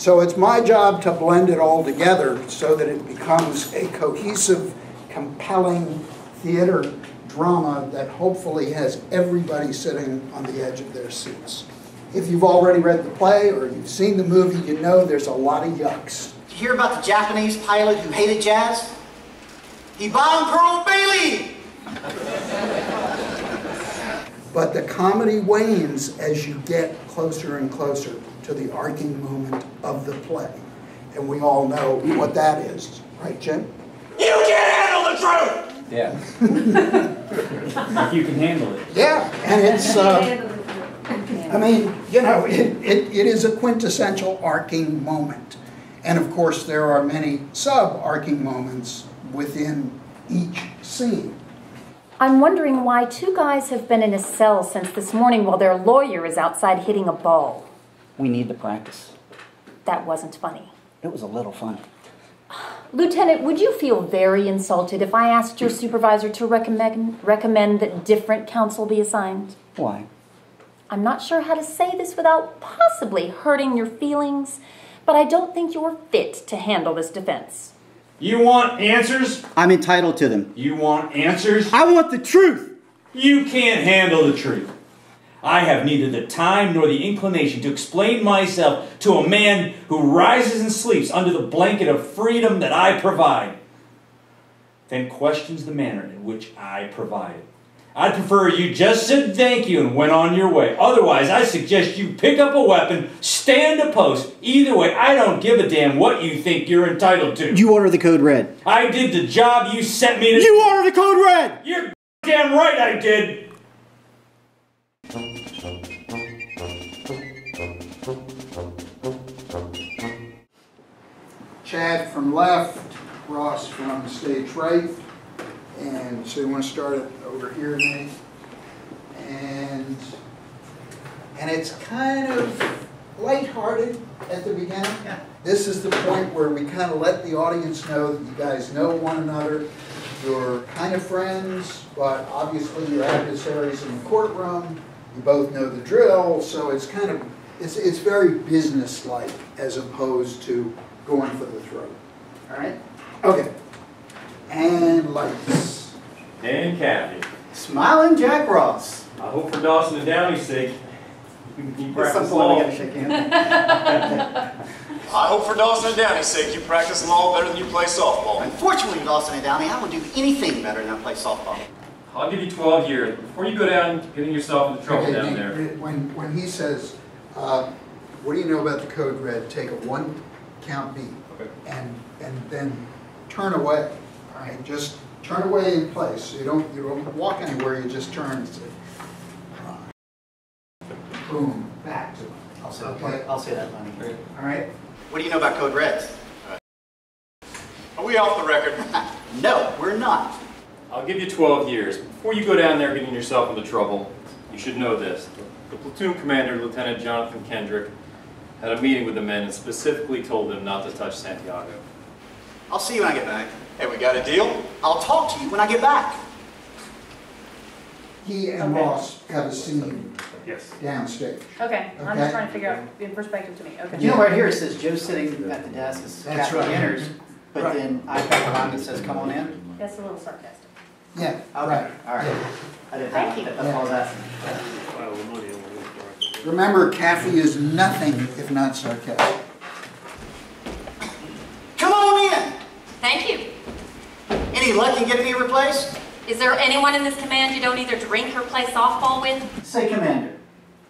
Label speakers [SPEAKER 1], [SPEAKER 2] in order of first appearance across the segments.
[SPEAKER 1] So it's my job to blend it all together so that it becomes a cohesive, compelling theater drama that hopefully has everybody sitting on the edge of their seats. If you've already read the play or you've seen the movie, you know there's a lot of yucks.
[SPEAKER 2] Did you hear about the Japanese pilot who hated jazz? He bombed Pearl Bailey!
[SPEAKER 1] But the comedy wanes as you get closer and closer to the arcing moment of the play. And we all know what that is. Right, Jim?
[SPEAKER 2] You can't handle the truth!
[SPEAKER 3] Yeah. If you can handle it.
[SPEAKER 1] Yeah, and it's, I mean, you know, it is a quintessential arcing moment. And of course, there are many sub-arcing moments within each scene.
[SPEAKER 4] I'm wondering why two guys have been in a cell since this morning while their lawyer is outside hitting a ball.
[SPEAKER 5] We need the practice.
[SPEAKER 4] That wasn't funny.
[SPEAKER 5] It was a little funny.
[SPEAKER 4] Lieutenant, would you feel very insulted if I asked your supervisor to recommend that different counsel be assigned?
[SPEAKER 5] Why?
[SPEAKER 4] I'm not sure how to say this without possibly hurting your feelings, but I don't think you're fit to handle this defense.
[SPEAKER 3] You want answers?
[SPEAKER 5] I'm entitled to them.
[SPEAKER 3] You want answers?
[SPEAKER 5] I want the truth!
[SPEAKER 3] You can't handle the truth. I have neither the time nor the inclination to explain myself to a man who rises and sleeps under the blanket of freedom that I provide, then questions the manner in which I provide it. I'd prefer you just said thank you and went on your way. Otherwise, I suggest you pick up a weapon, stand a post. Either way, I don't give a damn what you think you're entitled to.
[SPEAKER 5] You order the code red.
[SPEAKER 3] I did the job you sent me to do.
[SPEAKER 5] You order the code red!
[SPEAKER 3] You're damn right I did.
[SPEAKER 1] Chad from left, Ross from stage right. And so you want to start it over here, Nate. And it's kind of lighthearted at the beginning. Yeah. This is the point where we kind of let the audience know that you guys know one another. You're kind of friends, but obviously you're adversaries in the courtroom. You both know the drill, so it's kind of, it's very business-like as opposed to going for the throat. All right? Okay. And lights.
[SPEAKER 3] And Kathy.
[SPEAKER 2] Smiling Jack Ross.
[SPEAKER 3] I hope for Dawson and Downey's sake, you
[SPEAKER 2] At
[SPEAKER 3] practice
[SPEAKER 2] some point
[SPEAKER 3] law.
[SPEAKER 2] we gotta shake hands.
[SPEAKER 6] I hope for Dawson and Downey's sake you practice law better than you play softball.
[SPEAKER 2] Unfortunately, Dawson and Downey, I would do anything better than I play softball.
[SPEAKER 3] I'll give you 12 years. Before you go down getting yourself into trouble down
[SPEAKER 1] Nate,
[SPEAKER 3] there.
[SPEAKER 1] when he says, what do you know about the code red, take a 1 count beat.
[SPEAKER 3] Okay.
[SPEAKER 1] And then turn away. All right, just turn away in place. So you don't walk anywhere. You just turn and say, boom, back to him.
[SPEAKER 2] I'll say that, Money.
[SPEAKER 1] All right.
[SPEAKER 2] What do you know about Code Reds?
[SPEAKER 6] Are we off the record?
[SPEAKER 2] No, we're not.
[SPEAKER 3] I'll give you 12 years. Before you go down there getting yourself into trouble, you should know this. The platoon commander, Lieutenant Jonathan Kendrick, had a meeting with the men and specifically told them not to touch Santiago.
[SPEAKER 2] I'll see you when I get back.
[SPEAKER 6] Hey, we got a deal?
[SPEAKER 2] I'll talk to you when I get back.
[SPEAKER 1] He and Ross have a scene
[SPEAKER 3] Yes.
[SPEAKER 1] downstage.
[SPEAKER 7] Okay, I'm
[SPEAKER 1] Okay.
[SPEAKER 7] just trying to figure out in perspective to me. Okay.
[SPEAKER 2] You know right here it says Joe's sitting at the desk as
[SPEAKER 1] That's
[SPEAKER 2] Kathy
[SPEAKER 1] right.
[SPEAKER 2] enters, but
[SPEAKER 1] Right.
[SPEAKER 2] then I've got a line that says come on in.
[SPEAKER 7] That's a little sarcastic.
[SPEAKER 1] Yeah,
[SPEAKER 2] Okay,
[SPEAKER 1] right.
[SPEAKER 2] all right.
[SPEAKER 1] Yeah.
[SPEAKER 2] I didn't
[SPEAKER 7] Thank
[SPEAKER 2] know.
[SPEAKER 7] you.
[SPEAKER 2] That's all I was asking.
[SPEAKER 1] Remember, Kathy is nothing if not sarcastic.
[SPEAKER 2] Come on in!
[SPEAKER 4] Thank you.
[SPEAKER 2] Any luck in getting me replaced?
[SPEAKER 4] Is there anyone in this command you don't either drink or play softball with?
[SPEAKER 2] Say Commander.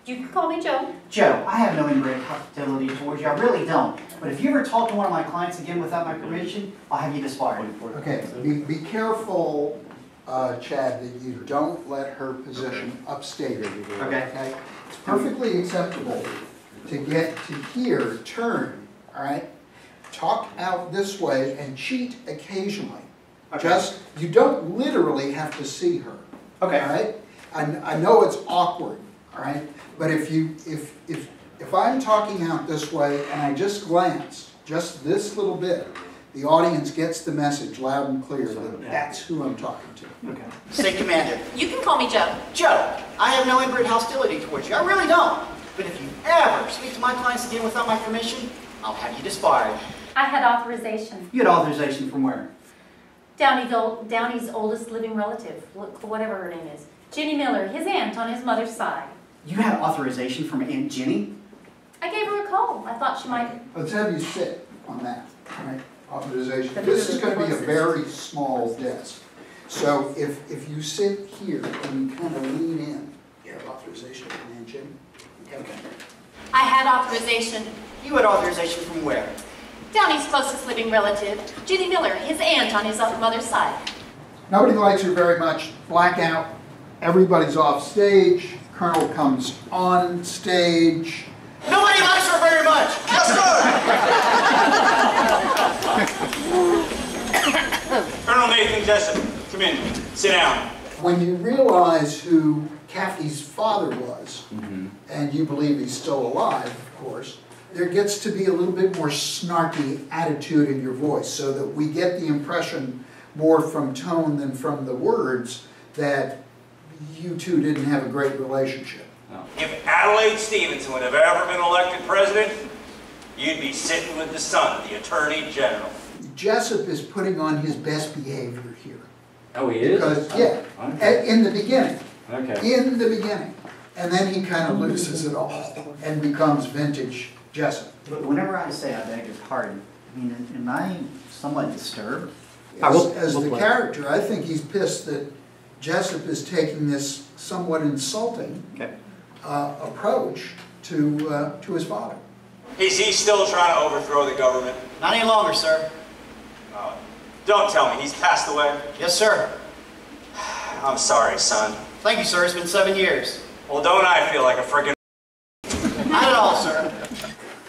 [SPEAKER 4] You can call me Joe.
[SPEAKER 2] Joe, I have no inbred hostility towards you. I really don't. But if you ever talk to one of my clients again without my permission, I'll have you disbarred.
[SPEAKER 1] Okay, be careful, Chad, that you don't let her position upstate her.
[SPEAKER 2] Okay.
[SPEAKER 1] It's perfectly acceptable to get to here, turn, all right? Talk out this way and cheat occasionally.
[SPEAKER 2] Okay.
[SPEAKER 1] Just, you don't literally have to see her.
[SPEAKER 2] Okay.
[SPEAKER 1] All right? I know it's awkward, all right? But if I'm talking out this way and I just glance, just this little bit, the audience gets the message loud and clear that that's who I'm talking to.
[SPEAKER 2] Okay. Say Commander.
[SPEAKER 4] You can call me Joe.
[SPEAKER 2] Joe, I have no inbred hostility towards you. I really don't. But if you ever speak to my clients again without my permission, I'll have you disbarred.
[SPEAKER 8] I had authorization.
[SPEAKER 2] You had authorization from where?
[SPEAKER 8] Downey's oldest living relative, whatever her name is. Jenny Miller, his aunt on his mother's side.
[SPEAKER 2] You had authorization from Aunt Jenny?
[SPEAKER 8] I gave her a call. I thought she might.
[SPEAKER 1] Let's have you sit on that, right? Authorization. This is going to be a very small desk. So if you sit here and you kind of lean in, you have authorization from Aunt Jenny.
[SPEAKER 2] Okay.
[SPEAKER 8] I had authorization.
[SPEAKER 2] You had authorization from where?
[SPEAKER 8] Downey's closest living relative, Jenny Miller, his aunt on his mother's side.
[SPEAKER 1] Nobody likes her very much. Blackout. Everybody's off stage. Colonel comes on stage.
[SPEAKER 2] Nobody likes her very much!
[SPEAKER 6] Yes, sir! Colonel Nathan Jessip, come in. Sit down.
[SPEAKER 1] When you realize who Kathy's father was, and you believe he's still alive, of course, there gets to be a little bit more snarky attitude in your voice, so that we get the impression more from tone than from the words that you two didn't have a great relationship.
[SPEAKER 6] If Adelaide Stevenson would have ever been elected president, you'd be sitting with the son of the Attorney General.
[SPEAKER 1] Jessip is putting on his best behavior here.
[SPEAKER 3] Oh, he is?
[SPEAKER 1] Because, yeah, in the beginning.
[SPEAKER 3] Okay.
[SPEAKER 1] In the beginning. And then he kind of loses it all and becomes vintage Jessip.
[SPEAKER 2] But whenever I say I beg your pardon, I mean, am I somewhat disturbed?
[SPEAKER 1] As the character, I think he's pissed that Jessip is taking this somewhat insulting approach to his father.
[SPEAKER 6] Is he still trying to overthrow the government?
[SPEAKER 2] Not any longer, sir.
[SPEAKER 6] Don't tell me he's passed away.
[SPEAKER 2] Yes, sir.
[SPEAKER 6] I'm sorry, son.
[SPEAKER 2] Thank you, sir. It's been 7 years.
[SPEAKER 6] Well, don't I feel like a friggin'...
[SPEAKER 2] Not at all, sir.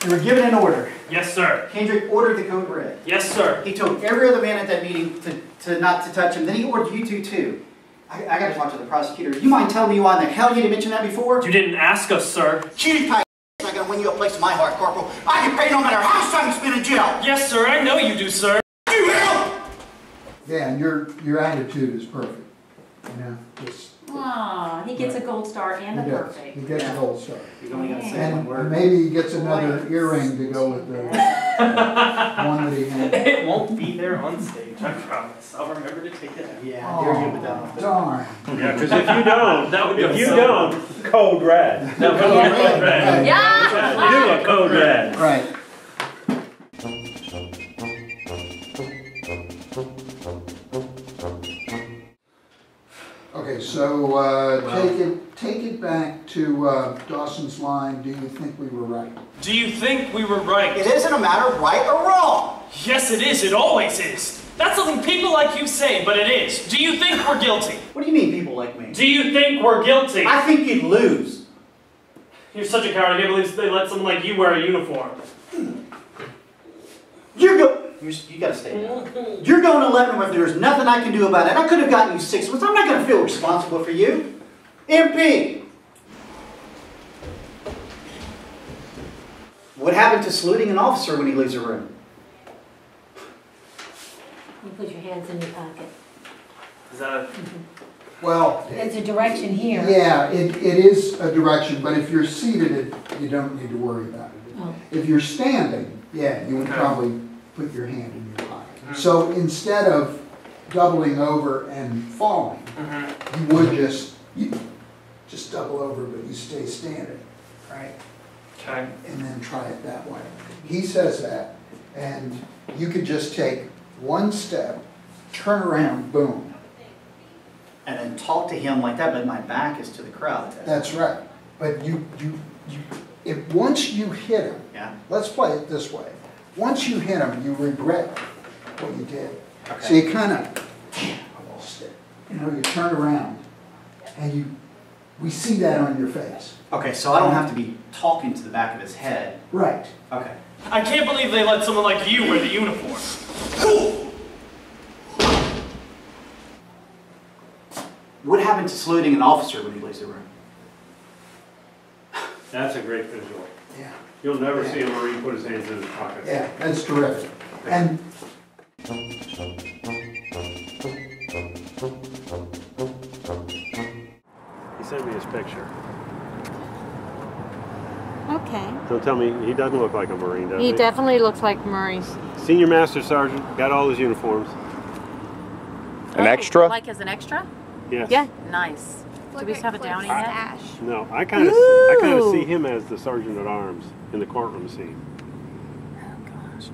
[SPEAKER 2] You were given an order.
[SPEAKER 9] Yes, sir.
[SPEAKER 2] Kendrick ordered the code red.
[SPEAKER 9] Yes, sir.
[SPEAKER 2] He told every other man at that meeting to not to touch him. Then he ordered you two too. I got to talk to the prosecutor. You mind telling me why in the hell you didn't mention that before?
[SPEAKER 9] You didn't ask us, sir.
[SPEAKER 2] Cutie pie is not going to win you a place in my heart, Corporal. I can pay no matter how much time you spend in jail.
[SPEAKER 9] Yes, sir. I know you do, sir.
[SPEAKER 2] You will!
[SPEAKER 1] Yeah, and your attitude is perfect. You know, just
[SPEAKER 8] Aw, he gets a gold star and a
[SPEAKER 1] he does.
[SPEAKER 8] perfect.
[SPEAKER 1] He gets a gold star.
[SPEAKER 2] You only got to say one
[SPEAKER 1] And
[SPEAKER 2] word.
[SPEAKER 1] maybe he gets another earring to go with the one that he had.
[SPEAKER 9] It won't be there on stage, I promise. I'll remember to take it out.
[SPEAKER 2] Yeah, there you go.
[SPEAKER 1] Darn.
[SPEAKER 10] Yeah, because if you don't,
[SPEAKER 9] That would be
[SPEAKER 10] if you
[SPEAKER 9] so
[SPEAKER 10] don't, code red.
[SPEAKER 9] That would be
[SPEAKER 1] Right,
[SPEAKER 9] code red.
[SPEAKER 1] right.
[SPEAKER 8] Yeah!
[SPEAKER 10] Do a code red.
[SPEAKER 1] Right. Okay, so take it back to Dawson's line. Do you think we were right?
[SPEAKER 9] Do you think we were right?
[SPEAKER 2] It isn't a matter of right or wrong.
[SPEAKER 9] Yes, it is. It always is. That's something people like you say, but it is. Do you think we're guilty?
[SPEAKER 2] What do you mean, people like me?
[SPEAKER 9] Do you think we're guilty?
[SPEAKER 2] I think you'd lose.
[SPEAKER 9] You're such a coward. I can't believe they let someone like you wear a uniform.
[SPEAKER 2] You gotta stay down. You're going to 11 where there's nothing I can do about it. I could have gotten you 6 months. I'm not going to feel responsible for you. MP! What happened to saluting an officer when he leaves a room?
[SPEAKER 11] You put your hands in your pocket.
[SPEAKER 9] Is that a...
[SPEAKER 1] Well,
[SPEAKER 11] There's a direction here.
[SPEAKER 1] yeah, it is a direction, but if you're seated, you don't need to worry about it.
[SPEAKER 11] Oh.
[SPEAKER 1] If you're standing, yeah, you would probably put your hand in your pocket. So instead of doubling over and falling, you would just double over, but you stay standing, right?
[SPEAKER 9] Okay.
[SPEAKER 1] And then try it that way. He says that, and you could just take one step, turn around, boom.
[SPEAKER 2] And then talk to him like that, but my back is to the crowd.
[SPEAKER 1] That's right. But if once you hit him,
[SPEAKER 2] Yeah.
[SPEAKER 1] let's play it this way. Once you hit him, you regret what you did.
[SPEAKER 2] Okay.
[SPEAKER 1] So you kind of, I lost it. You know, you turn around, and we see that on your face.
[SPEAKER 2] Okay, so I don't have to be talking to the back of his head.
[SPEAKER 1] Right.
[SPEAKER 2] Okay.
[SPEAKER 9] I can't believe they let someone like you wear the uniform.
[SPEAKER 2] What happened to saluting an officer when he leaves the room?
[SPEAKER 10] That's a great visual.
[SPEAKER 1] Yeah.
[SPEAKER 10] You'll never see him where he put his hands in his pockets.
[SPEAKER 1] Yeah, that's terrific. And
[SPEAKER 10] He sent me his picture.
[SPEAKER 12] Okay.
[SPEAKER 10] Don't tell me, he doesn't look like a Marine, does he?
[SPEAKER 12] He definitely looks like Murray's.
[SPEAKER 10] Senior Master Sergeant, got all his uniforms.
[SPEAKER 13] An extra?
[SPEAKER 7] Like as an extra?
[SPEAKER 10] Yes.
[SPEAKER 12] Yeah.
[SPEAKER 7] Nice. Do we have a Downy yet?
[SPEAKER 10] No, I kind of see him as the Sergeant at Arms in the courtroom scene.
[SPEAKER 7] Oh gosh.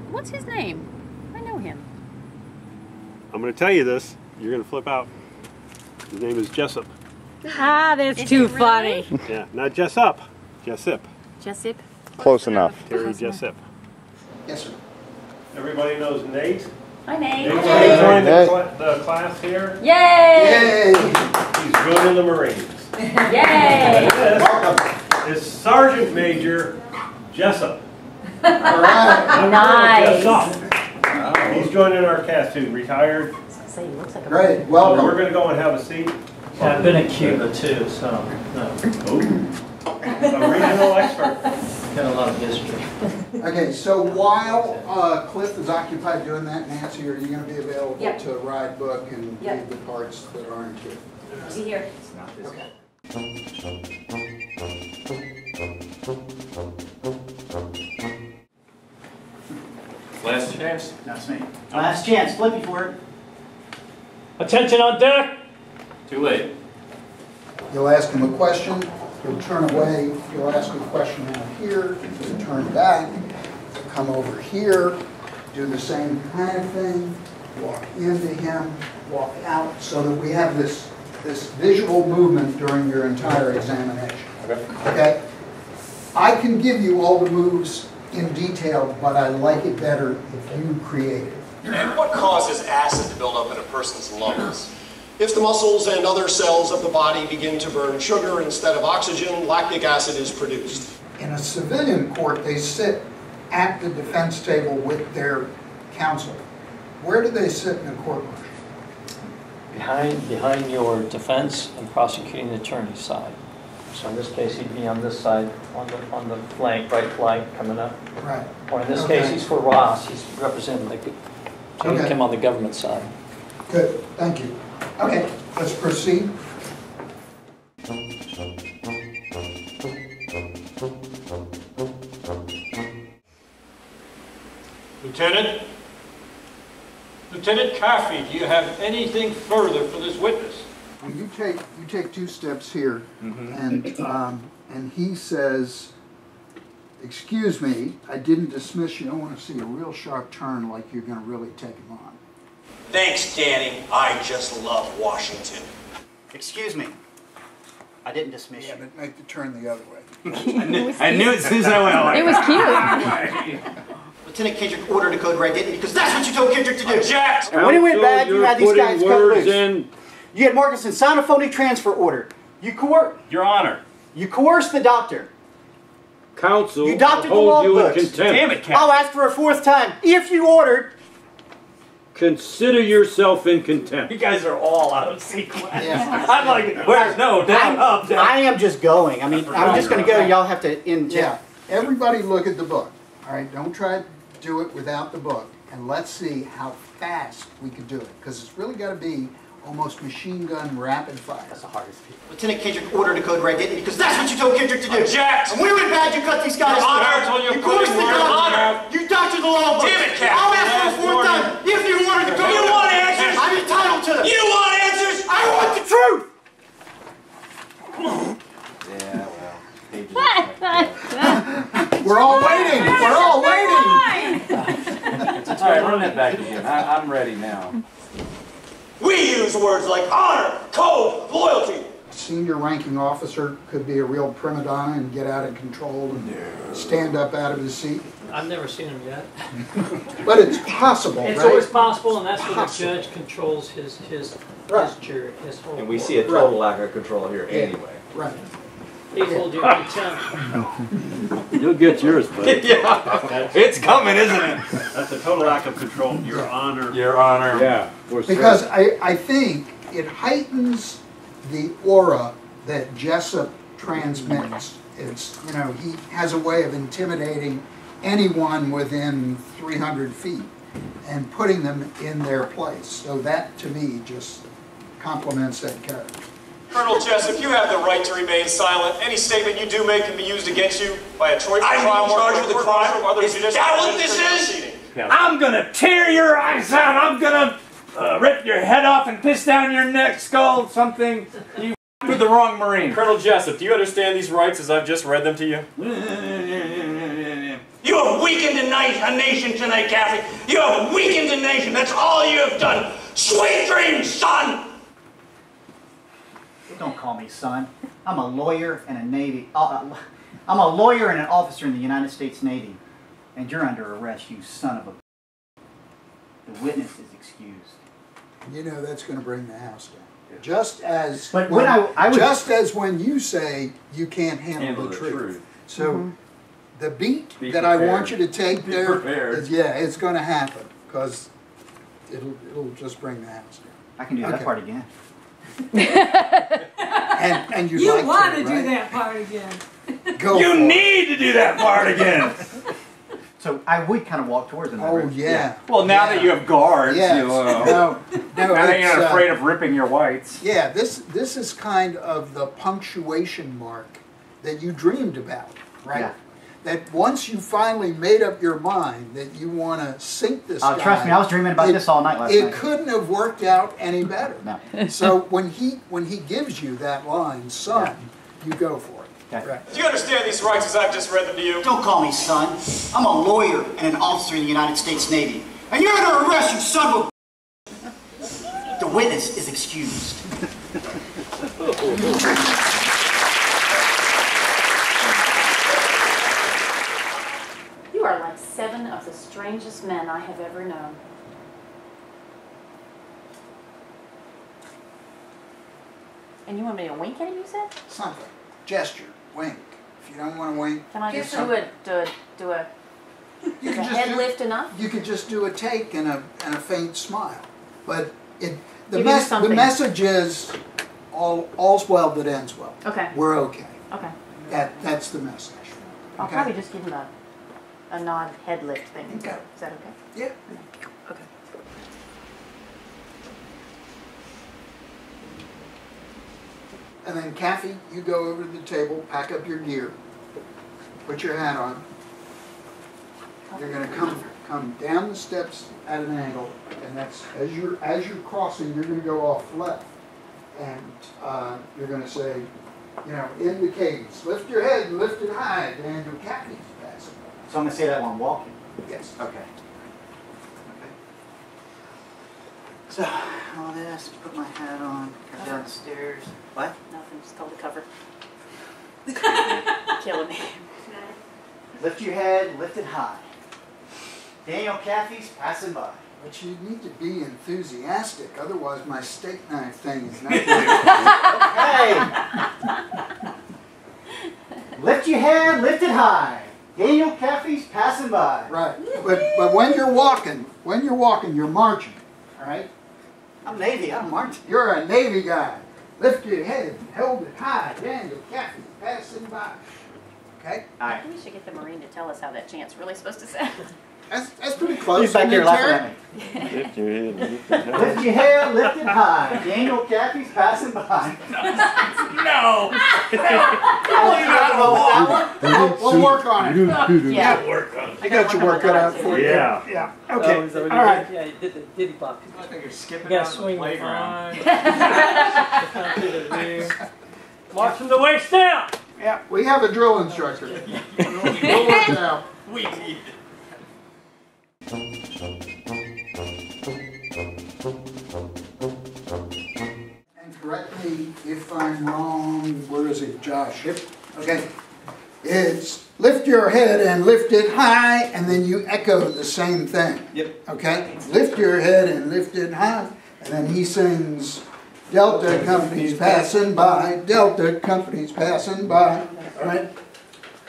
[SPEAKER 7] What's his name? I know him.
[SPEAKER 10] I'm going to tell you this. You're going to flip out. His name is Jessip.
[SPEAKER 12] Ah, that's too funny.
[SPEAKER 10] Yeah, not Jessip. Jessip.
[SPEAKER 7] Jessip?
[SPEAKER 13] Close enough.
[SPEAKER 10] Terry Jessip.
[SPEAKER 1] Yes, sir.
[SPEAKER 10] Everybody knows Nate.
[SPEAKER 8] Hi, Nate.
[SPEAKER 10] Nate's joined the class here.
[SPEAKER 8] Yay!
[SPEAKER 10] He's joining the Marines.
[SPEAKER 8] Yay!
[SPEAKER 10] This is Sergeant Major Jessip.
[SPEAKER 1] All right.
[SPEAKER 8] Nice.
[SPEAKER 10] Jessip. He's joining our cast too, retired.
[SPEAKER 8] Say he looks like a
[SPEAKER 1] Great.
[SPEAKER 10] So
[SPEAKER 1] Welcome.
[SPEAKER 10] we're going to go and have a seat.
[SPEAKER 9] Yeah, I've been in Cuba too, so no.
[SPEAKER 10] A regional expert.
[SPEAKER 9] Got a lot of history.
[SPEAKER 1] Okay, so while Cliff is occupied doing that, Nancy, are you going to be available
[SPEAKER 8] Yep.
[SPEAKER 1] to ride book and
[SPEAKER 8] Yep.
[SPEAKER 1] read the parts that aren't here?
[SPEAKER 8] Be here.
[SPEAKER 1] Okay.
[SPEAKER 6] Last chance.
[SPEAKER 2] That's me. Last chance, Flippy for it.
[SPEAKER 9] Attention on deck!
[SPEAKER 6] Too late.
[SPEAKER 1] You'll ask him a question, he'll turn away, you'll ask a question out here, he'll turn back, come over here, do the same kind of thing, walk into him, walk out, so that we have this visual movement during your entire examination. Okay? I can give you all the moves in detail, but I like it better if you create it.
[SPEAKER 14] And what causes acid to build up in a person's lungs? If the muscles and other cells of the body begin to burn sugar instead of oxygen, lactic acid is produced.
[SPEAKER 1] In a civilian court, they sit at the defense table with their counsel. Where do they sit in a court martial?
[SPEAKER 9] Behind your defense and prosecuting attorney's side. So in this case, he'd be on this side, on the flank, right flank coming up.
[SPEAKER 1] Right.
[SPEAKER 9] Or in this case, he's for Ross. He's representing so he'd come on the government side.
[SPEAKER 1] Good, thank you. Okay, let's proceed.
[SPEAKER 15] Lieutenant? Lieutenant Caffey, do you have anything further for this witness?
[SPEAKER 1] Well, you take 2 steps here, and he says, "Excuse me, I didn't dismiss you. I want to see a real sharp turn like you're going to really take him on."
[SPEAKER 6] Thanks, Danny. I just love Washington.
[SPEAKER 2] Excuse me. I didn't dismiss you.
[SPEAKER 1] But make the turn the other way.
[SPEAKER 3] I knew as soon as I went out.
[SPEAKER 12] It was cute.
[SPEAKER 2] Lieutenant Kendrick ordered a code red, didn't he? Because that's what you told Kendrick to do.
[SPEAKER 6] Object!
[SPEAKER 2] And when it went bad, you had these guys cut loose.
[SPEAKER 10] In.
[SPEAKER 2] You had Markinson sign a phony transfer order.
[SPEAKER 10] Your Honor.
[SPEAKER 2] You coerced the doctor.
[SPEAKER 10] Counsel
[SPEAKER 2] You doctored the
[SPEAKER 10] hold you in
[SPEAKER 2] logbooks.
[SPEAKER 10] contempt.
[SPEAKER 3] Damn it, Captain.
[SPEAKER 2] I'll ask for a 4th time. If you ordered.
[SPEAKER 10] Consider yourself in contempt.
[SPEAKER 3] You guys are all out of sequence.
[SPEAKER 1] Yeah.
[SPEAKER 3] I'm like, where's no, down, up, down.
[SPEAKER 2] I am just going. I mean, I'm just going to go. Y'all have to end.
[SPEAKER 1] Yeah, everybody look at the book. All right, don't try to do it without the book. And let's see how fast we can do it. Because it's really got to be almost machine gun rapid fire.
[SPEAKER 2] That's the hardest piece. Lieutenant Kendrick ordered a code red, didn't he? Because that's what you told Kendrick to do.
[SPEAKER 6] Object!
[SPEAKER 2] And when it went bad, you cut these guys.
[SPEAKER 6] Your Honor,
[SPEAKER 2] you coerced the doctor. You doctored the law.
[SPEAKER 6] Damn it, Captain.
[SPEAKER 2] I'll ask for a 4th time. If you ordered the code.
[SPEAKER 6] You want answers?
[SPEAKER 2] I'm entitled to them.
[SPEAKER 6] You want answers?
[SPEAKER 2] I want the truth.
[SPEAKER 1] We're all waiting. We're all waiting.
[SPEAKER 3] All right, run that back again. I'm ready now.
[SPEAKER 6] We use words like honor, code, loyalty.
[SPEAKER 1] Senior ranking officer could be a real prima donna and get out of control and stand up out of his seat.
[SPEAKER 9] I've never seen him yet.
[SPEAKER 1] But it's possible,
[SPEAKER 9] It's
[SPEAKER 1] right?
[SPEAKER 9] always possible, and that's when the
[SPEAKER 1] Possible.
[SPEAKER 9] judge controls his jury, his whole.
[SPEAKER 16] And we see a total lack of control here anyway.
[SPEAKER 1] Right.
[SPEAKER 9] He hold you in contempt.
[SPEAKER 10] You'll get yours, buddy.
[SPEAKER 3] Yeah, it's coming, isn't it?
[SPEAKER 10] That's a total lack of control. Your Honor.
[SPEAKER 3] Your Honor.
[SPEAKER 10] Yeah.
[SPEAKER 1] Because I think it heightens the aura that Jessip transmits. It's, you know, he has a way of intimidating anyone within 300 feet and putting them in their place. So that, to me, just complements that character.
[SPEAKER 17] Colonel Jessip, you have the right to remain silent. Any statement you do make can be used against you by a trial
[SPEAKER 6] charged with a crime. Is that what this is?
[SPEAKER 3] I'm gonna tear your eyes out. I'm gonna rip your head off and piss down your neck, skull, something. You with the wrong Marine.
[SPEAKER 17] Colonel Jessip, do you understand these rights as I've just read them to you?
[SPEAKER 6] You have weakened a nation tonight, Kathy. You have weakened a nation. That's all you have done. Sweet dreams, son!
[SPEAKER 2] Don't call me son. I'm a lawyer and a Navy. I'm a lawyer and an officer in the United States Navy. And you're under arrest, you son of a... The witness is excused.
[SPEAKER 1] You know that's going to bring the house down. Just as
[SPEAKER 2] But
[SPEAKER 1] when,
[SPEAKER 2] I
[SPEAKER 1] just as when you say you can't handle the truth. So the beat that I want you to take there is, yeah, it's going to happen because it'll just bring the house down.
[SPEAKER 2] I can do that part again.
[SPEAKER 1] and
[SPEAKER 11] You
[SPEAKER 1] like
[SPEAKER 11] want
[SPEAKER 1] to
[SPEAKER 11] to do that part again.
[SPEAKER 3] You need to do that part again.
[SPEAKER 2] So I would kind of walk towards them.
[SPEAKER 1] Oh yeah.
[SPEAKER 3] Well, now that you have guards,
[SPEAKER 1] yes.
[SPEAKER 3] you
[SPEAKER 1] no,
[SPEAKER 3] now that you're not afraid of ripping your whites.
[SPEAKER 1] Yeah, this is kind of the punctuation mark that you dreamed about, right?
[SPEAKER 2] Yeah.
[SPEAKER 1] That once you finally made up your mind that you want to sink this guy.
[SPEAKER 2] Trust me, I was dreaming about this all night last night.
[SPEAKER 1] It couldn't have worked out any better.
[SPEAKER 2] No.
[SPEAKER 1] So when he gives you that line, son, you go for it.
[SPEAKER 2] Okay.
[SPEAKER 1] Right.
[SPEAKER 17] Do you understand these rights as I've just read them to you?
[SPEAKER 2] Don't call me son. I'm a lawyer and an officer in the United States Navy. And you're under arrest, you son of a... The witness is excused.
[SPEAKER 8] You are like 7 of the strangest men I have ever known. And you want me to wink at him, you said?
[SPEAKER 1] Something. Gesture. Wink. If you don't want to wink,
[SPEAKER 8] Can I
[SPEAKER 1] give
[SPEAKER 8] just
[SPEAKER 1] something.
[SPEAKER 8] do a
[SPEAKER 1] You
[SPEAKER 8] is
[SPEAKER 1] can
[SPEAKER 8] a
[SPEAKER 1] just
[SPEAKER 8] head
[SPEAKER 1] do-
[SPEAKER 8] lift enough?
[SPEAKER 1] You could just do a take and a faint smile, but the
[SPEAKER 8] Give him something.
[SPEAKER 1] message is all's well that ends well.
[SPEAKER 8] Okay.
[SPEAKER 1] We're okay.
[SPEAKER 8] Okay.
[SPEAKER 1] That's the message.
[SPEAKER 8] I'll
[SPEAKER 1] Okay?
[SPEAKER 8] probably just give him a nod head lift thing.
[SPEAKER 1] Okay.
[SPEAKER 8] Is that okay?
[SPEAKER 1] Yeah.
[SPEAKER 8] Okay.
[SPEAKER 1] And then Kathy, you go over to the table, pack up your gear, put your hat on. You're going to come down the steps at an angle, and that's as you're crossing, you're going to go off left, and you're going to say, you know, in the cadence, lift your head and lift it high, Daniel Kathy's passing.
[SPEAKER 2] So I'm going to say that while I'm walking?
[SPEAKER 1] Yes.
[SPEAKER 2] Okay. So, all this, put my hat on, go downstairs. What?
[SPEAKER 8] Nothing, just called the cover. Killing me.
[SPEAKER 2] Lift your head, lift it high. Daniel Kathy's passing by.
[SPEAKER 1] But you need to be enthusiastic, otherwise my steak knife thing is not good.
[SPEAKER 2] Hey! Lift your head, lift it high. Daniel Kathy's passing by.
[SPEAKER 1] Right. But when you're walking, you're marching. All right?
[SPEAKER 2] I'm Navy, I'm marching.
[SPEAKER 1] You're a Navy guy. Lift your head, hold it high. Daniel Kathy's passing by. Okay?
[SPEAKER 2] All right.
[SPEAKER 8] We should get the Marine to tell us how that chant's really supposed to sound.
[SPEAKER 1] That's pretty close.
[SPEAKER 2] He's back here laughing at me.
[SPEAKER 13] Lift your head, lift your head.
[SPEAKER 2] Lift your head, lift it high. Daniel Kathy's passing by.
[SPEAKER 3] No!
[SPEAKER 1] We'll work on it.
[SPEAKER 8] Yeah.
[SPEAKER 3] Work on it.
[SPEAKER 1] I got your work cut out for you.
[SPEAKER 3] Yeah.
[SPEAKER 1] Yeah. Okay.
[SPEAKER 9] Oh, is that what
[SPEAKER 1] All
[SPEAKER 9] you
[SPEAKER 1] right.
[SPEAKER 9] did? Yeah, you did the diddy bop.
[SPEAKER 17] I think you're skipping
[SPEAKER 9] You
[SPEAKER 17] out
[SPEAKER 9] gotta
[SPEAKER 17] on the
[SPEAKER 9] swing the
[SPEAKER 17] playground.
[SPEAKER 9] March from the waist down.
[SPEAKER 1] Yeah, we have a drill instructor. We'll work it out.
[SPEAKER 3] We need it.
[SPEAKER 1] And correct me if I'm wrong. Where is it, Josh? Yep. Okay. It's lift your head and lift it high, and then you echo the same thing.
[SPEAKER 2] Yep.
[SPEAKER 1] Okay? Lift your head and lift it high, and then he sings, Delta company's passing by, Delta company's passing by. All right?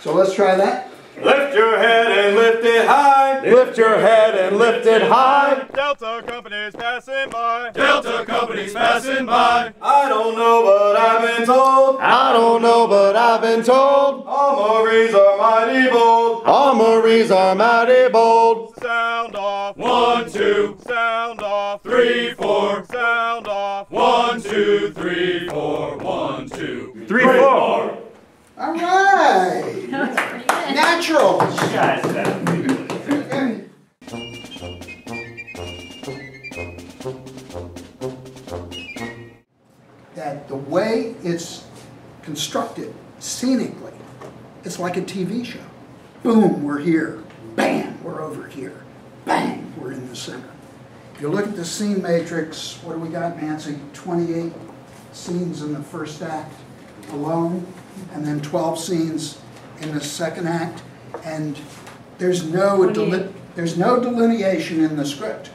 [SPEAKER 1] So let's try that.
[SPEAKER 17] Lift your head and lift it high.
[SPEAKER 13] Lift your head and lift it high.
[SPEAKER 17] Delta company's passing by. Delta company's passing by. I don't know, but I've been told.
[SPEAKER 13] I don't know, but I've been told.
[SPEAKER 17] All Marines are mighty bold.
[SPEAKER 13] All Marines are mighty bold.
[SPEAKER 17] Sound off. off. 1, 2. Sound off. 3, 4. Sound off. 1, 2, 3, 4. 1, 2, 3, 4.
[SPEAKER 1] All right. Natural. That the way it's constructed scenically, it's like a TV show. Boom, we're here. Bam, we're over here. Bang, we're in the center. If you look at the scene matrix, what do we got, Nancy? 28 scenes in the first act alone, and then 12 scenes in the second act, and there's no delineation in the script.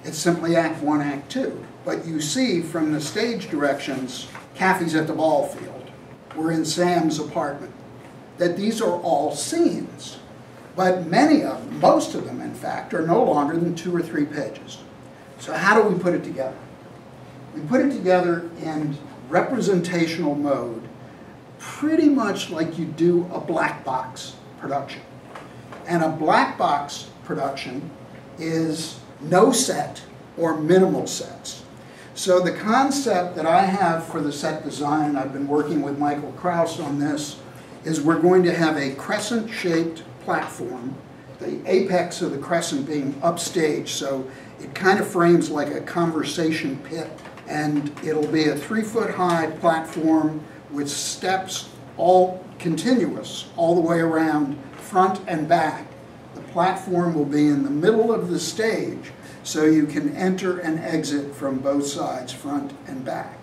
[SPEAKER 1] It's simply Act 1, Act 2. But you see from the stage directions, Kathy's at the ball field. We're in Sam's apartment. That these are all scenes. But many of them, most of them in fact, are no longer than 2 or 3 pages. So how do we put it together? We put it together in representational mode, pretty much like you do a black box production. And a black box production is no set or minimal sets. So the concept that I have for the set design, and I've been working with Michael Krause on this, is we're going to have a crescent-shaped platform, the apex of the crescent being upstage, so it kind of frames like a conversation pit, and it'll be a 3-foot-high platform with steps all continuous all the way around, front and back. The platform will be in the middle of the stage, so you can enter and exit from both sides, front and back.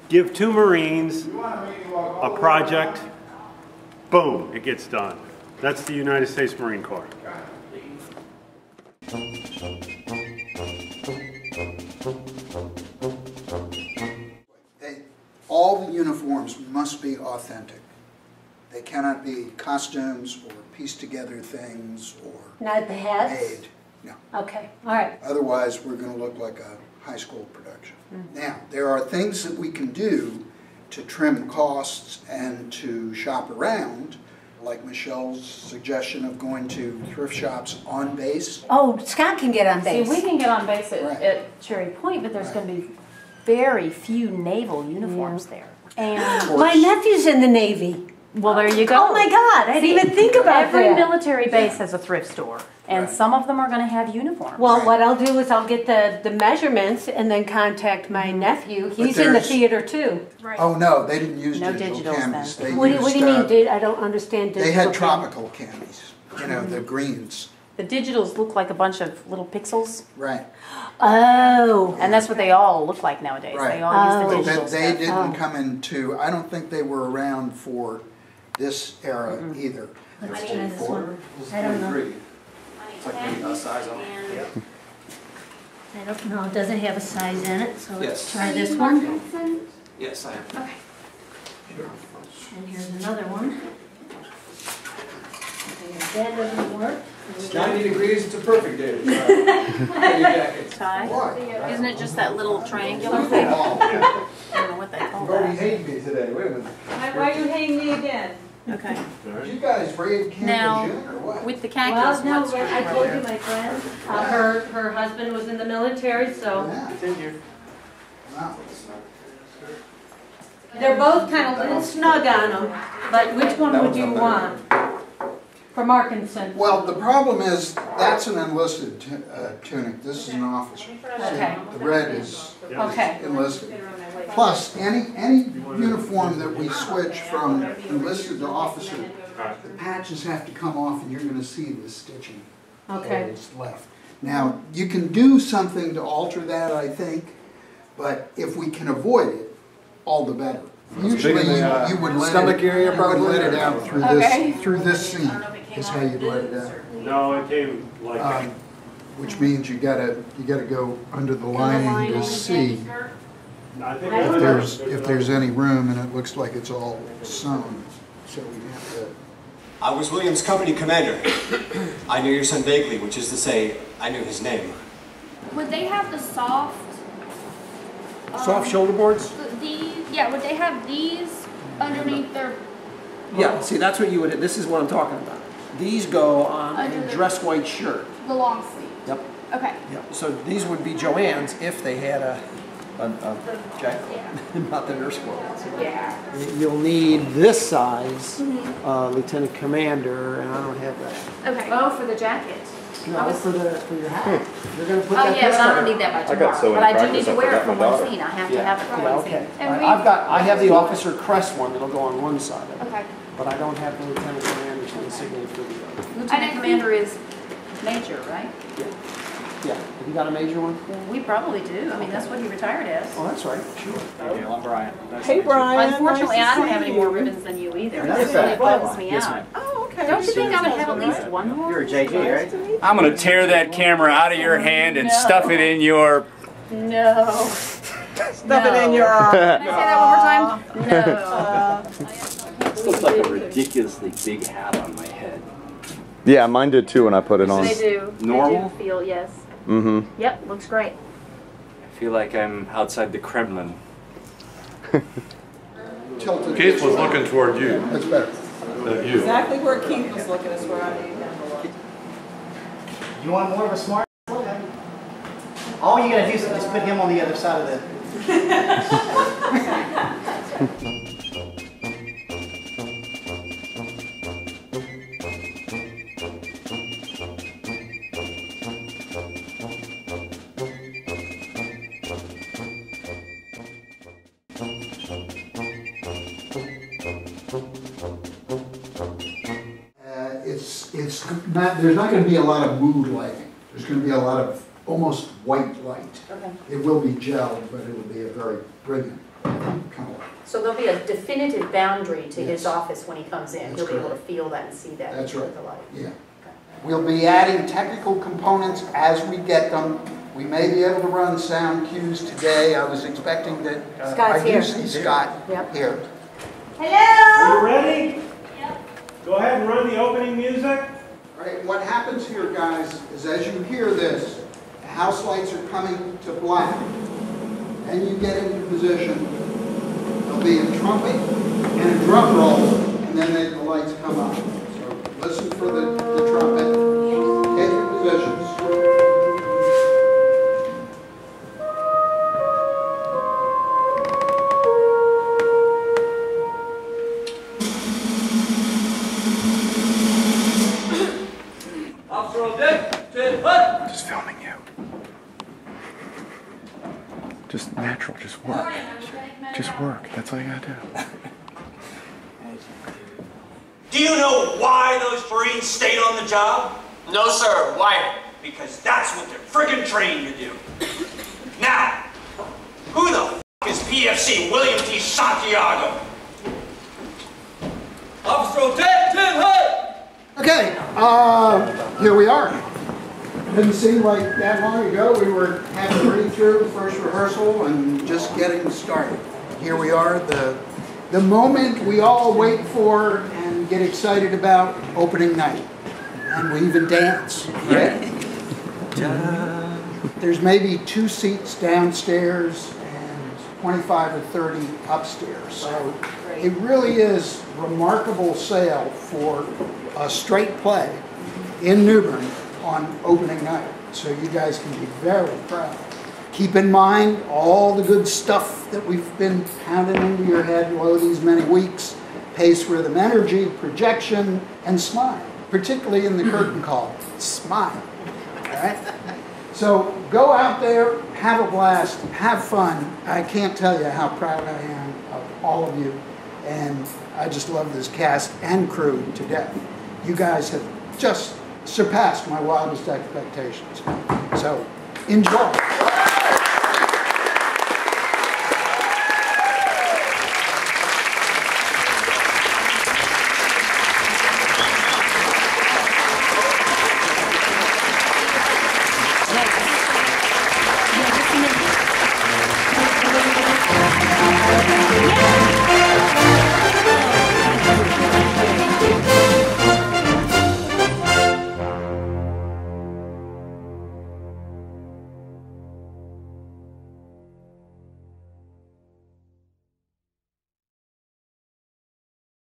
[SPEAKER 10] Give 2 Marines a project, boom, it gets done. That's the United States Marine Corps.
[SPEAKER 1] All the uniforms must be authentic. They cannot be costumes or pieced together things or
[SPEAKER 11] Not the hats?
[SPEAKER 1] made. No.
[SPEAKER 11] Okay, all right.
[SPEAKER 1] Otherwise, we're going to look like a high school production. Now, there are things that we can do to trim costs and to shop around, like Michelle's suggestion of going to thrift shops on base.
[SPEAKER 11] Oh, Scott can get on base.
[SPEAKER 8] See, we can get on base at Cherry Point, but there's going to be very few naval uniforms there. And
[SPEAKER 11] my nephew's in the Navy.
[SPEAKER 8] Well, there you go.
[SPEAKER 11] Oh my God, I didn't even think about
[SPEAKER 8] every
[SPEAKER 11] that.
[SPEAKER 8] military base has a thrift store, and some of them are going to have uniforms.
[SPEAKER 11] Well, what I'll do is I'll get the measurements and then contact my nephew. He's in the theater too.
[SPEAKER 8] Right.
[SPEAKER 1] Oh no, they didn't use
[SPEAKER 8] No
[SPEAKER 1] digital cameras. They
[SPEAKER 11] What
[SPEAKER 1] used,
[SPEAKER 11] do you mean? I don't understand digital.
[SPEAKER 1] They had
[SPEAKER 11] cameras.
[SPEAKER 1] tropical cameras, you know, the greens.
[SPEAKER 8] The digitals look like a bunch of little pixels.
[SPEAKER 1] Right.
[SPEAKER 11] Oh.
[SPEAKER 8] And that's what they all look like nowadays.
[SPEAKER 1] Right.
[SPEAKER 8] They all use the digital
[SPEAKER 1] But they
[SPEAKER 8] stuff.
[SPEAKER 1] didn't come into, I don't think they were around for this era either.
[SPEAKER 11] Let's try this one. I don't know.
[SPEAKER 16] It's like a size on it.
[SPEAKER 11] I don't know. It doesn't have a size in it, so let's
[SPEAKER 16] Yes.
[SPEAKER 11] try this one.
[SPEAKER 16] Yes, I am.
[SPEAKER 11] Okay. And here's another one. Okay, that doesn't work.
[SPEAKER 16] It's 90 degrees, it's a perfect day to try your jacket.
[SPEAKER 8] Tie? Isn't it just that little triangular thing? I don't know what they call that.
[SPEAKER 16] hate me today. Wait a minute.
[SPEAKER 11] Why are you hating me again?
[SPEAKER 7] Okay.
[SPEAKER 1] You guys raid
[SPEAKER 7] Now,
[SPEAKER 1] Camp or what?
[SPEAKER 7] with the
[SPEAKER 11] Well,
[SPEAKER 7] khakis,
[SPEAKER 11] no,
[SPEAKER 7] what's
[SPEAKER 11] I told you, my friend, her husband was in the military, so
[SPEAKER 1] Wow.
[SPEAKER 11] they're both kind of a little snug on them. But which one would you want? For Markinson.
[SPEAKER 1] Well, the problem is, that's an enlisted tunic. This is an officer.
[SPEAKER 11] Okay.
[SPEAKER 1] The red is
[SPEAKER 11] Okay.
[SPEAKER 1] enlisted. Plus, any uniform that we switch from enlisted to officer, the patches have to come off and you're going to see the stitching
[SPEAKER 11] Okay.
[SPEAKER 1] holes left. Now, you can do something to alter that, I think, but if we can avoid it, all the better. Usually you would let
[SPEAKER 16] stomach area, probably
[SPEAKER 1] let it out through this seam is how you'd let it out.
[SPEAKER 10] No, it came like
[SPEAKER 1] Which means you gotta go under the lining to see if there's any room, and it looks like it's all sewn. So we have to.
[SPEAKER 14] I was William's company commander. I knew your son vaguely, which is to say, I knew his name.
[SPEAKER 8] Would they have the soft?
[SPEAKER 16] Soft shoulder boards?
[SPEAKER 8] Yeah, would they have these underneath their?
[SPEAKER 16] Yeah, see, that's what you would, this is what I'm talking about. These go on
[SPEAKER 8] Under
[SPEAKER 16] a
[SPEAKER 8] the-
[SPEAKER 16] dress white shirt.
[SPEAKER 8] The long sleeve.
[SPEAKER 16] Yep.
[SPEAKER 8] Okay.
[SPEAKER 16] Yep. So these would be Joanne's if they had a jacket, not the nurse squirrel.
[SPEAKER 8] Yeah.
[SPEAKER 16] You'll need this size Lieutenant Commander, and I don't have that.
[SPEAKER 8] Okay. Oh, for the jacket.
[SPEAKER 16] No, for your hat. You're going to put
[SPEAKER 8] Oh
[SPEAKER 16] that
[SPEAKER 8] yeah,
[SPEAKER 16] this
[SPEAKER 8] but I don't
[SPEAKER 16] color.
[SPEAKER 8] need that much
[SPEAKER 13] I got
[SPEAKER 8] tomorrow.
[SPEAKER 13] sewing
[SPEAKER 8] But I do
[SPEAKER 13] practice,
[SPEAKER 8] need to
[SPEAKER 13] I
[SPEAKER 8] wear it
[SPEAKER 13] forgot
[SPEAKER 8] for
[SPEAKER 13] my
[SPEAKER 8] one
[SPEAKER 13] daughter.
[SPEAKER 8] scene. I have to have it for
[SPEAKER 16] Yeah,
[SPEAKER 8] one
[SPEAKER 16] okay.
[SPEAKER 8] scene.
[SPEAKER 16] All right, I have the Officer Crest one that'll go on one side of it,
[SPEAKER 8] Okay.
[SPEAKER 16] but I don't have the Lieutenant Commander's insignia for the other.
[SPEAKER 8] Lieutenant Commander is major, right?
[SPEAKER 16] Yeah. Have you got a major one?
[SPEAKER 8] We probably do. I mean, that's what he retired as.
[SPEAKER 16] Oh, that's right. Sure.
[SPEAKER 9] I'm Brian.
[SPEAKER 11] Hey, Brian.
[SPEAKER 8] Unfortunately,
[SPEAKER 11] nice to
[SPEAKER 8] I don't
[SPEAKER 11] see
[SPEAKER 8] have any
[SPEAKER 11] you.
[SPEAKER 8] more ribbons than you either.
[SPEAKER 2] That's
[SPEAKER 8] That really
[SPEAKER 2] right.
[SPEAKER 8] bums me
[SPEAKER 9] Yes,
[SPEAKER 8] out.
[SPEAKER 9] ma'am.
[SPEAKER 11] Oh, okay.
[SPEAKER 8] Don't you think I would have at least one more?
[SPEAKER 2] You're a JJ, right?
[SPEAKER 17] I'm gonna tear that camera out of your hand and stuff it in your.
[SPEAKER 8] No.
[SPEAKER 11] Stuff it in your
[SPEAKER 8] Can I say that one more time? No.
[SPEAKER 18] This looks like a ridiculously big hat on my head.
[SPEAKER 13] Yeah, mine did too when I put it on.
[SPEAKER 8] They do.
[SPEAKER 18] Normal?
[SPEAKER 8] They do feel, yes.
[SPEAKER 13] Mm-hmm.
[SPEAKER 8] Yep, looks great.
[SPEAKER 18] I feel like I'm outside the Kremlin.
[SPEAKER 1] Tilted.
[SPEAKER 17] Keith was looking toward you.
[SPEAKER 1] That's better.
[SPEAKER 17] You.
[SPEAKER 11] Exactly where Keith was looking is where I need him.
[SPEAKER 2] You want more of a smart? All you gotta do is just put him on the other side of the.
[SPEAKER 1] It's not. There's not going to be a lot of mood lighting. There's going to be a lot of almost white light.
[SPEAKER 8] Okay.
[SPEAKER 1] It will be gelled, but it will be a very brilliant color.
[SPEAKER 8] So there'll be a definitive boundary to his
[SPEAKER 1] Yes.
[SPEAKER 8] office when he comes in.
[SPEAKER 1] That's
[SPEAKER 8] He'll be able to
[SPEAKER 1] correct.
[SPEAKER 8] feel that and see that.
[SPEAKER 1] That's
[SPEAKER 8] with
[SPEAKER 1] right.
[SPEAKER 8] the light.
[SPEAKER 1] Yeah. We'll be adding technical components as we get them. We may be able to run sound cues today. I was expecting that.
[SPEAKER 11] Scott's
[SPEAKER 1] I do
[SPEAKER 11] here.
[SPEAKER 1] see Scott
[SPEAKER 11] Yep.
[SPEAKER 1] here.
[SPEAKER 11] Hello.
[SPEAKER 10] Are you ready? Go ahead and run the opening music.
[SPEAKER 1] All right, what happens here, guys, is as you hear this, the house lights are coming to black. Then you get into position. There'll be a trumpet and a drum roll, and then the lights come up. So listen for the trumpet. Get your positions.
[SPEAKER 13] Just filming you. Just natural, just work. Just work. That's all you gotta do.
[SPEAKER 6] Do you know why those Marines stayed on the job? No, sir. Why? Because that's what they're friggin' trained to do. Now, who the f is PFC William T. Santiago? Officer 10 Hut!
[SPEAKER 1] Okay, here we are. Didn't seem like that long ago. We were halfway through the first rehearsal and just getting started. Here we are, the moment we all wait for and get excited about, opening night. And we even dance, right? There's maybe 2 seats downstairs, and 25 or 30 upstairs. So it really is remarkable sale for a straight play in Newbern on opening night. So you guys can be very proud. Keep in mind all the good stuff that we've been pounding into your head below these many weeks. Pace, rhythm, energy, projection, and smile. Particularly in the curtain call. Smile. All right? So go out there, have a blast, have fun. I can't tell you how proud I am of all of you. And I just love this cast and crew to death. You guys have just surpassed my wildest expectations. So enjoy.